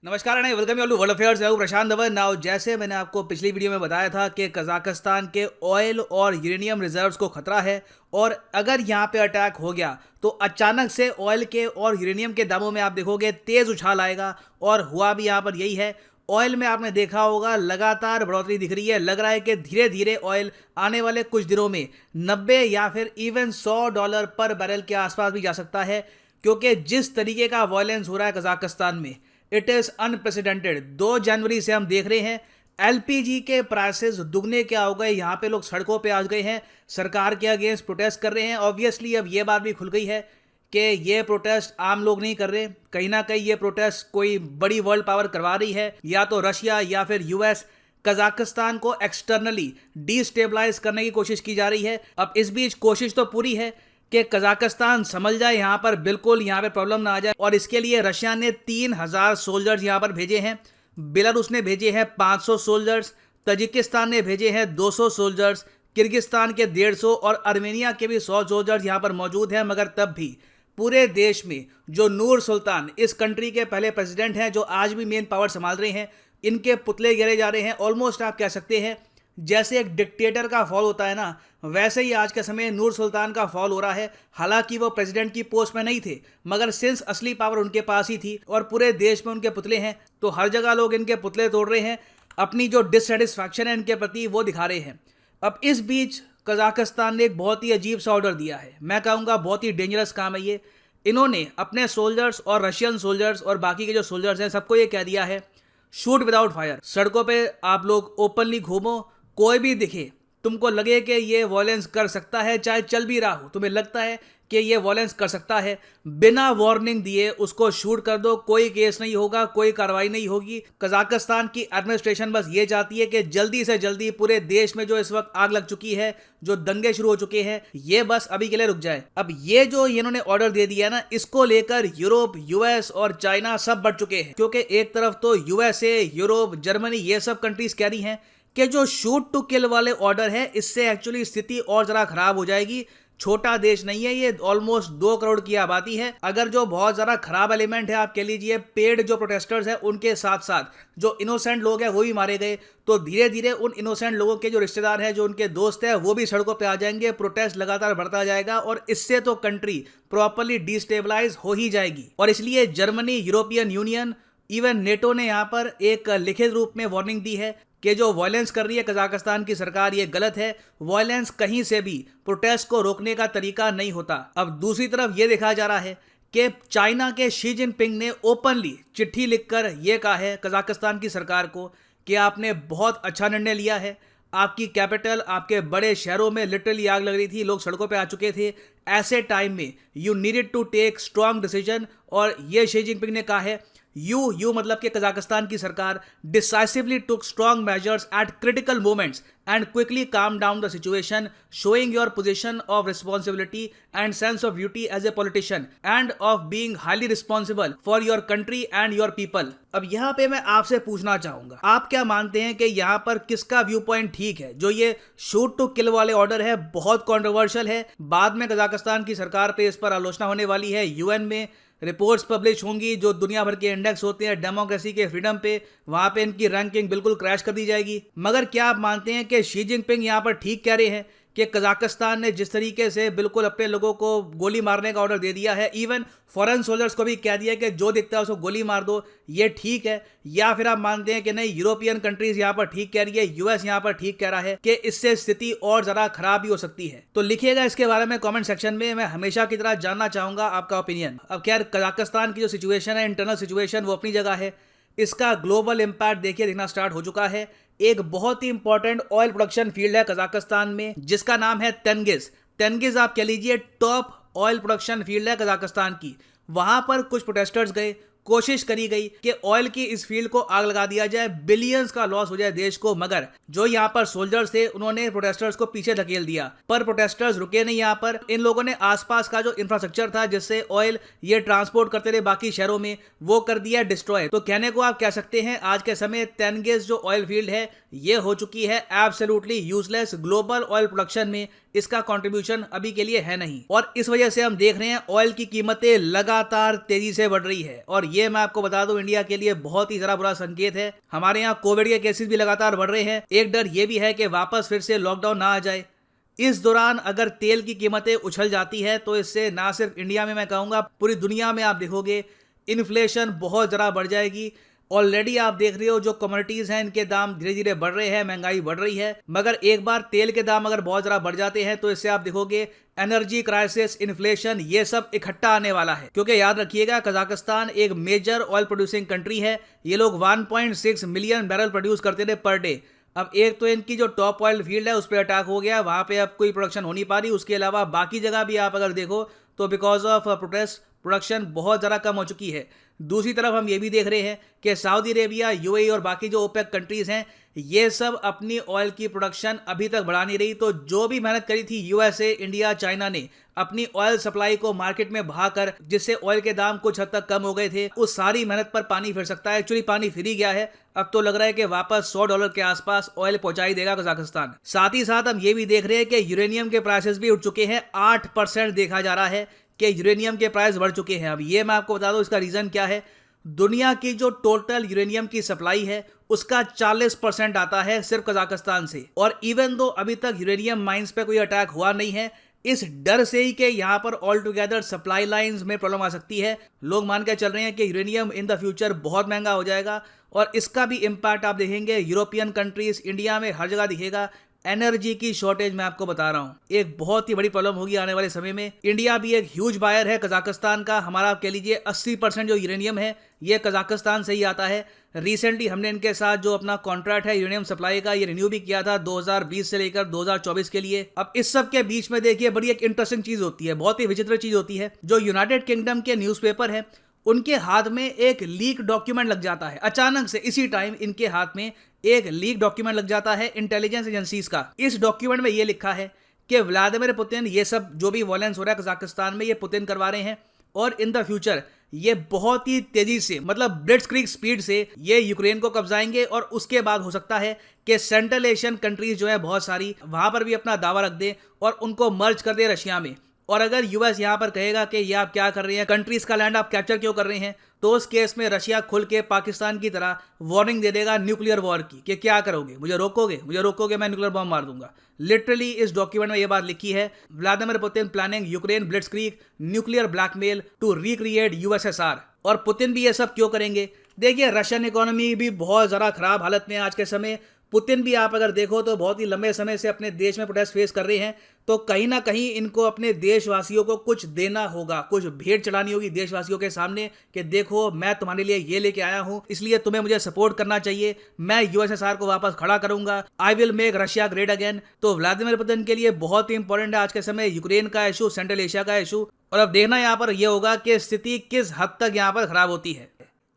नमस्कार and welcome you all to world affairs. मैं हूं प्रशांत धवन। नाउ जैसे मैंने आपको पिछली वीडियो में बताया था कि कजाकिस्तान के ऑयल और यूरेनियम रिजर्व्स को खतरा है और अगर यहां पे अटैक हो गया तो अचानक से ऑयल के और यूरेनियम के दामों में आप देखोगे तेज उछाल आएगा। और हुआ भी यहां पर यही है। ऑयल में आपने देखा होगा लगातार बढ़ोतरी दिख रही है। लग रहा है कि धीरे धीरे ऑयल आने वाले कुछ दिनों में 90 या फिर इवन $100 पर बैरल के आसपास भी जा सकता है, क्योंकि जिस तरीके का वायलेंस हो रहा है कजाकिस्तान में इट इज अनप्रेसिडेंटेड। 2 जनवरी से हम देख रहे हैं एलपीजी के प्राइसेस दुगने क्या हो गए। यहाँ पे लोग सड़कों पे आ गए हैं, सरकार के अगेंस्ट प्रोटेस्ट कर रहे हैं। ऑब्वियसली अब ये बात भी खुल गई है कि ये प्रोटेस्ट आम लोग नहीं कर रहे, कहीं ना कहीं ये प्रोटेस्ट कोई बड़ी वर्ल्ड पावर करवा रही है, या तो रशिया या फिर यूएस। कजाकिस्तान को एक्सटर्नली डिस्टेबलाइज करने की कोशिश की जा रही है। अब इस बीच कोशिश तो पूरी है कि कजाकिस्तान समझ जाए यहाँ पर बिल्कुल यहाँ पे प्रॉब्लम ना आ जाए, और इसके लिए रशिया ने 3000 सोल्जर्स यहाँ पर भेजे हैं, बेलारूस ने भेजे हैं 500 सोल्जर्स, तजिकिस्तान ने भेजे हैं 200 सोल्जर्स, किर्गिस्तान के 150 और अर्मेनिया के भी 100 सोल्जर्स यहाँ पर मौजूद हैं। मगर तब भी पूरे देश में जो नूर सुल्तान इस कंट्री के पहले प्रेसिडेंट हैं, जो आज भी मेन पावर संभाल रहे हैं, इनके पुतले गिरे जा रहे हैं। ऑलमोस्ट आप कह सकते हैं जैसे एक डिक्टेटर का फॉल होता है ना, वैसे ही आज के समय नूर सुल्तान का फॉल हो रहा है। हालांकि वो प्रेसिडेंट की पोस्ट में नहीं थे, मगर सिंस असली पावर उनके पास ही थी और पूरे देश में उनके पुतले हैं, तो हर जगह लोग इनके पुतले तोड़ रहे हैं, अपनी जो डिससेटिस्फैक्शन है इनके प्रति वो दिखा रहे हैं। अब इस बीच कजाकिस्तान ने एक बहुत ही अजीब सा ऑर्डर दिया है। मैं कहूँगा बहुत ही डेंजरस काम है ये। इन्होंने अपने सोल्जर्स और रशियन सोल्जर्स और बाकी के जो सोल्जर्स हैं सबको ये कह दिया है, शूट विदाउट फायर। सड़कों पे आप लोग ओपनली घूमो, कोई भी दिखे तुमको लगे कि ये वॉयलेंस कर सकता है, चाहे चल भी रहा हो, तुम्हें लगता है कि ये वॉयलेंस कर सकता है, बिना वार्निंग दिए उसको शूट कर दो। कोई केस नहीं होगा, कोई कार्रवाई नहीं होगी। कजाकिस्तान की एडमिनिस्ट्रेशन बस ये चाहती है कि जल्दी से जल्दी पूरे देश में जो इस वक्त आग लग चुकी है, जो दंगे शुरू हो चुके हैं, ये बस अभी के लिए रुक जाए। अब ये जो इन्होंने ऑर्डर दे दिया ना, इसको लेकर यूरोप, यूएस और चाइना सब बढ़ चुके हैं, क्योंकि एक तरफ तो यूएसए, यूरोप, जर्मनी, ये सब कंट्रीज कह रही हैं कि जो शूट टू किल वाले ऑर्डर है इससे एक्चुअली स्थिति और जरा खराब हो जाएगी। छोटा देश नहीं है ये, ऑलमोस्ट 2 करोड़ की आबादी है। अगर जो बहुत ज्यादा खराब एलिमेंट है, आप कह लीजिए पेड जो प्रोटेस्टर्स हैं, उनके साथ साथ जो इनोसेंट लोग हैं वो भी मारे गए, तो धीरे धीरे उन इनोसेंट लोगों के जो रिश्तेदार हैं, जो उनके दोस्त हैं, वो भी सड़कों पे आ जाएंगे। प्रोटेस्ट लगातार बढ़ता जाएगा और इससे तो कंट्री प्रॉपरली डिस्टेबलाइज हो ही जाएगी। और इसलिए Germany, European union, even NATO ने यहाँ पर एक लिखित रूप में वार्निंग दी है कि जो वायलेंस कर रही है कजाकिस्तान की सरकार, ये गलत है। वायलेंस कहीं से भी प्रोटेस्ट को रोकने का तरीका नहीं होता। अब दूसरी तरफ ये देखा जा रहा है कि चाइना के शी जिनपिंग ने ओपनली चिट्ठी लिखकर ये कहा है कजाकिस्तान की सरकार को कि आपने बहुत अच्छा निर्णय लिया है। आपकी कैपिटल, आपके बड़े शहरों में लिटरली आग लग रही थी, लोग सड़कों पे आ चुके थे। ऐसे टाइम में you needed to take strong decision. और ये शी जिनपिंग ने कहा है, यू मतलब कि कजाकिस्तान की सरकार decisively took strong measures at critical moments and quickly calm down the situation, showing your position of responsibility and sense of duty as a politician and of being highly responsible for your country and your people. अब यहाँ पे मैं आपसे पूछना चाहूंगा, आप क्या मानते हैं कि यहाँ पर किसका व्यू पॉइंट ठीक है? जो ये शूट टू किल वाले ऑर्डर है बहुत कॉन्ट्रोवर्शियल है। बाद में कजाकिस्तान की सरकार पे इस पर आलोचना होने वाली है, यूएन में रिपोर्ट्स पब्लिश होंगी, जो दुनिया भर के इंडेक्स होते हैं डेमोक्रेसी के, फ्रीडम पे, वहां पे इनकी रैंकिंग बिल्कुल क्रैश कर दी जाएगी। मगर क्या आप मानते हैं कि शी जिनपिंग यहाँ पर ठीक कह रहे हैं कि कजाकिस्तान ने जिस तरीके से बिल्कुल अपने लोगों को गोली मारने का ऑर्डर दे दिया है, इवन फॉरेन सोल्जर्स को भी कह दिया कि जो दिखता है उसको गोली मार दो, ये ठीक है? या फिर आप मानते हैं कि नहीं, यूरोपियन कंट्रीज यहाँ पर ठीक कह रही है, यूएस यहाँ पर ठीक कह रहा है कि इससे स्थिति और जरा खराब भी हो सकती है? तो लिखिएगा इसके बारे में कमेंट सेक्शन में। मैं हमेशा की तरह जानना चाहूंगा आपका ओपिनियन। अब खैर, कजाकिस्तान की जो सिचुएशन है, इंटरनल सिचुएशन, वो अपनी जगह है। इसका ग्लोबल इम्पैक्ट देखिए दिखना स्टार्ट हो चुका है। एक बहुत ही इंपॉर्टेंट ऑयल प्रोडक्शन फील्ड है कजाकिस्तान में, जिसका नाम है तेनगिज। तेनगिज आप कह लीजिए टॉप ऑयल प्रोडक्शन फील्ड है कजाकिस्तान की। वहां पर कुछ प्रोटेस्टर्स गए, कोशिश करी गई कि ऑयल की इस फील्ड को आग लगा दिया जाए, बिलियंस का लॉस हो जाए देश को। मगर जो यहाँ पर सोल्जर्स थे उन्होंने प्रोटेस्टर्स को पीछे धकेल दिया, पर प्रोटेस्टर्स रुके नहीं। यहाँ पर इन लोगों ने आसपास का जो इंफ्रास्ट्रक्चर था जिससे ऑयल ये ट्रांसपोर्ट करते थे बाकी शहरों में, वो कर दिया डिस्ट्रॉय। तो कहने को आप कह सकते हैं आज के समय तेनगिज जो ऑयल फील्ड है ये हो चुकी है absolutely useless. Global oil production में इसका कंट्रीब्यूशन अभी के लिए है नहीं, और इस वजह से हम देख रहे हैं ऑयल की कीमतें लगातार तेजी से बढ़ रही है। और ये मैं आपको बता दूं इंडिया के लिए बहुत ही जरा बुरा संकेत है। हमारे यहाँ कोविड के केसेस भी लगातार बढ़ रहे हैं। एक डर ये भी है कि वापस फिर से लॉकडाउन ना आ जाए। इस दौरान अगर तेल की कीमतें उछल जाती है तो इससे ना सिर्फ इंडिया में, मैं कहूँगा पूरी दुनिया में आप देखोगे इन्फ्लेशन बहुत ज़रा बढ़ जाएगी। ऑलरेडी आप देख रहे हो जो कमोडिटीज़ हैं इनके दाम धीरे धीरे बढ़ रहे हैं, महंगाई बढ़ रही है। मगर एक बार तेल के दाम अगर बहुत ज़रा बढ़ जाते हैं तो इससे आप देखोगे एनर्जी क्राइसिस, इन्फ्लेशन, ये सब इकट्ठा आने वाला है। क्योंकि याद रखिएगा कजाकिस्तान एक मेजर ऑयल प्रोड्यूसिंग कंट्री है। ये लोग 1.6 मिलियन बैरल प्रोड्यूस करते थे पर डे। अब एक तो इनकी जो टॉप ऑयल फील्ड है उस पर अटैक हो गया, वहां पे अब कोई प्रोडक्शन हो नहीं पा रही। उसके अलावा बाकी जगह भी आप अगर देखो तो बिकॉज ऑफ प्रोटेस्ट प्रोडक्शन बहुत ज़्यादा कम हो चुकी है। दूसरी तरफ हम ये भी देख रहे हैं कि सऊदी अरेबिया, यूएई और बाकी जो ओपेक कंट्रीज हैं ये सब अपनी ऑयल की प्रोडक्शन अभी तक बढ़ा नहीं रही। तो जो भी मेहनत करी थी यूएसए, इंडिया, चाइना ने अपनी ऑयल सप्लाई को मार्केट में बहाकर, जिससे ऑयल के दाम कुछ हद तक कम हो गए थे, उस सारी मेहनत पर पानी फिर सकता है। एक्चुअली पानी फिर ही गया है। अब तो लग रहा है कि वापस $100 के आसपास ऑयल पहुंचाई देगा कजाकिस्तान। साथ ही साथ हम ये भी देख रहे हैं कि यूरेनियम के प्राइसेस भी उठ चुके हैं। 8% देखा जा रहा है कि यूरेनियम के प्राइस बढ़ चुके हैं। अब ये मैं आपको बता दूं इसका रीजन क्या है। दुनिया की जो टोटल यूरेनियम की सप्लाई है उसका 40% आता है सिर्फ कजाकिस्तान से। और इवन दो अभी तक यूरेनियम माइंस पे कोई अटैक हुआ नहीं है, इस डर से ही कि यहां पर ऑल टुगेदर सप्लाई लाइंस में प्रॉब्लम आ सकती है, लोग मान के चल रहे हैं कि यूरेनियम इन द फ्यूचर बहुत महंगा हो जाएगा। और इसका भी इम्पैक्ट आप देखेंगे यूरोपियन कंट्रीज, इंडिया में, हर जगह दिखेगा। एनर्जी की शॉर्टेज मैं आपको बता रहा हूं एक बहुत ही बड़ी प्रॉब्लम होगी आने वाले समय में। इंडिया भी एक ह्यूज बायर है कजाकिस्तान का। हमारा आप कह लीजिए 80% जो यूरेनियम है ये कजाकिस्तान से ही आता है। रिसेंटली हमने इनके साथ जो अपना कॉन्ट्रैक्ट है यूरेनियम सप्लाई का, ये रिन्यू भी किया था 2020 से लेकर 2024 के लिए। अब इस सब के बीच में देखिए बड़ी एक इंटरेस्टिंग चीज होती है, बहुत ही विचित्र चीज होती है। जो यूनाइटेड किंगडम के न्यूज़पेपर है उनके हाथ में एक लीक डॉक्यूमेंट लग जाता है। अचानक से इसी टाइम इनके हाथ में एक लीक डॉक्यूमेंट लग जाता है इंटेलिजेंस एजेंसीज का। इस डॉक्यूमेंट में ये लिखा है कि व्लादिमीर पुतिन, ये सब जो भी वॉयलेंस हो रहा है कजाकिस्तान में ये पुतिन करवा रहे हैं। और इन द फ्यूचर ये बहुत ही तेजी से, मतलब ब्लिट्जक्रीग स्पीड से ये यूक्रेन को कब्जाएंगे। और उसके बाद हो सकता है कि सेंट्रल एशियन कंट्रीज जो है बहुत सारी, वहां पर भी अपना दावा रख दे और उनको मर्ज कर दे रशिया में। और अगर यूएस यहां पर कहेगा कि ये आप क्या कर रहे हैं, कंट्रीज का लैंड आप कैप्चर क्यों कर रहे हैं, तो उस केस में रशिया खुल के पाकिस्तान की तरह वार्निंग दे देगा न्यूक्लियर वॉर की कि क्या करोगे, मुझे रोकोगे मैं न्यूक्लियर बम मार दूंगा। लिटरली इस डॉक्यूमेंट में ये बात लिखी है, Vladimir Putin planning Ukraine blitzkrieg nuclear blackmail to recreate USSR. और पुतिन भी ये सब क्यों करेंगे? देखिए रशियन इकोनॉमी भी बहुत ज़्यादा खराब हालत में है आज के समय। पुतिन भी आप अगर देखो तो बहुत ही लंबे समय से अपने देश में प्रोटेस्ट फेस कर रहे हैं। तो कहीं ना कहीं इनको अपने देशवासियों को कुछ देना होगा, कुछ भेंट चढ़ानी होगी देशवासियों के सामने कि देखो मैं तुम्हारे लिए ये लेके आया हूं, इसलिए तुम्हें मुझे सपोर्ट करना चाहिए। मैं यूएसएसआर को वापस खड़ा करूंगा। I will make Russia great again. तो व्लादिमीर पुतिन के लिए बहुत ही इंपॉर्टेंट है आज के समय यूक्रेन का इशू, सेंट्रल एशिया का इशू। और अब देखना यहाँ पर यह होगा कि स्थिति किस हद तक यहाँ पर खराब होती है।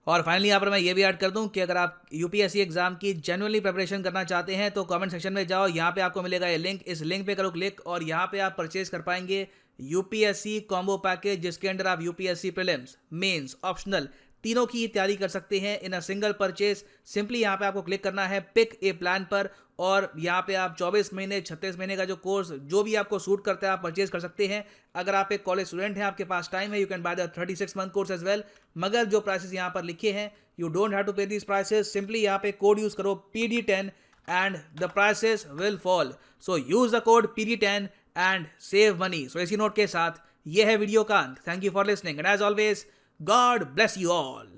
और फाइनली यहाँ पर मैं ये भी ऐड कर दूं कि अगर आप यूपीएससी एग्जाम की जेन्युइनली प्रिपरेशन करना चाहते हैं तो कमेंट सेक्शन में जाओ, यहाँ पे आपको मिलेगा ये लिंक। इस लिंक पे करो क्लिक और यहाँ पे आप परचेज कर पाएंगे यूपीएससी कॉम्बो पैकेज, जिसके अंदर आप यूपीएससी प्रीलिम्स, मेंस, ऑप्शनल तीनों की तैयारी कर सकते हैं इन अ सिंगल परचेज। सिंपली यहाँ पे आपको क्लिक करना है पिक ए प्लान पर और यहाँ पे आप 24 महीने 36 महीने का जो कोर्स जो भी आपको सूट करता है आप परचेज कर सकते हैं। अगर आप एक कॉलेज स्टूडेंट हैं, आपके पास टाइम है, you can buy the 36 month course as well. मगर जो प्राइसेस यहाँ पर लिखे हैं, you don't have to pay these prices. Simply यहाँ पे कोड यूज करो PD10 and the prices will fall. So use the code PD10 and save money. So इसी नोट के साथ ये है वीडियो का अंत। Thank you for listening and as always God bless you all.